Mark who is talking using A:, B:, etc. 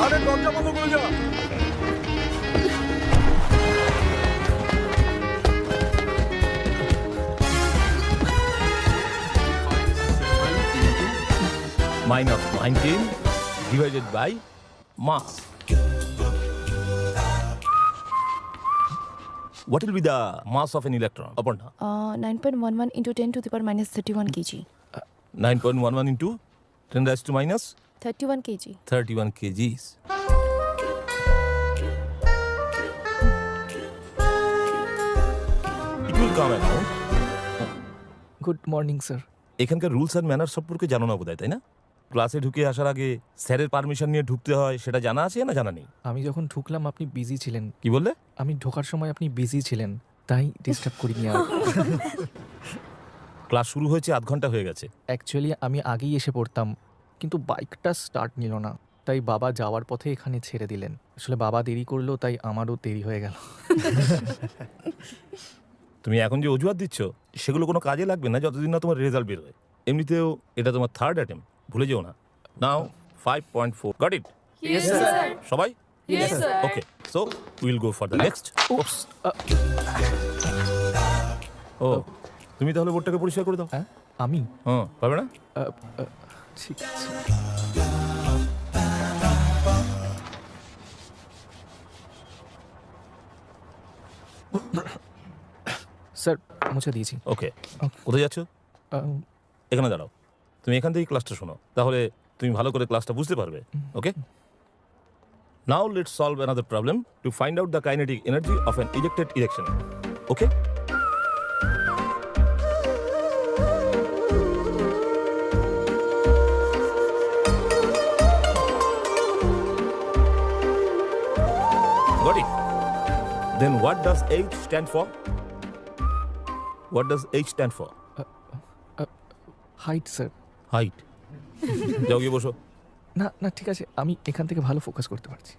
A: আরে দরজা বন্ধ করে যা।
B: Minus 19 divided by mass. What will be the mass of an electron? Aparna?
C: 9.11 into 10 to the power minus 31 kg.
B: 9.11 into 10 raised to minus
C: 31 kg.
B: 31 kgs. It will come around.
D: Good morning sir.
B: এখানকার rules and manner সম্পর্কে জানো না বোধহয়, তাই না? ক্লাসে ঢুকে আসার আগে স্যারের পারমিশন নিয়ে ঢুকতে হয়, সেটা জানা আছে না জানা নেই?
D: আমি যখন ঢুকলাম আপনি বিজি ছিলেন।
B: কি বললে?
D: আমি ঢোকার সময় আপনি বিজি ছিলেন, তাই ডিস্টার্ব করিনি আর।
B: ক্লাস শুরু হয়েছে আধ ঘন্টা হয়ে গেছে।
D: অ্যাকচুয়ালি আমি আগেই এসে পড়তাম, কিন্তু বাইকটা স্টার্ট নিল না, তাই বাবা যাওয়ার পথে এখানে ছেড়ে দিলেন। আসলে বাবা দেরি করলো, তাই আমারও দেরি হয়ে গেল।
B: তুমি এখন যে অজুহাত দিচ্ছ সেগুলো কোনো কাজে লাগবে না যতদিন না তোমার রেজাল্ট বেরোয়। এমনিতেও এটা তোমার থার্ড অ্যাটেম্প, ভুলে যেও না। Now 5.4, got it?
C: Yes, sir.
B: সবাই?
C: Yes, sir.
B: Okay, so will go for the next. ও, তুমি তাহলে বোর্ডটাকে পরিষ্কার করে দাও।
D: হ্যাঁ আমি?
B: হ্যাঁ, পারবে না?
D: ঠিক আছে স্যার, মুছে দিয়েছি।
B: ওকে, কোথায় যাচ্ছ? এখানে দাঁড়াও। তুমি এখান থেকেই ক্লাসটা শোনো, তাহলে তুমি ভালো করে ক্লাসটা বুঝতে পারবে। Okay, now let's solve another problem to find out the kinetic energy of an ejected electron. Okay, got it? Then what does H stand for? What does H stand for?
D: Height sir.
B: Height. যাও গিয়ে বসো।
D: না না ঠিক আছে, আমি এখান থেকে ভালো ফোকাস করতে পারছি।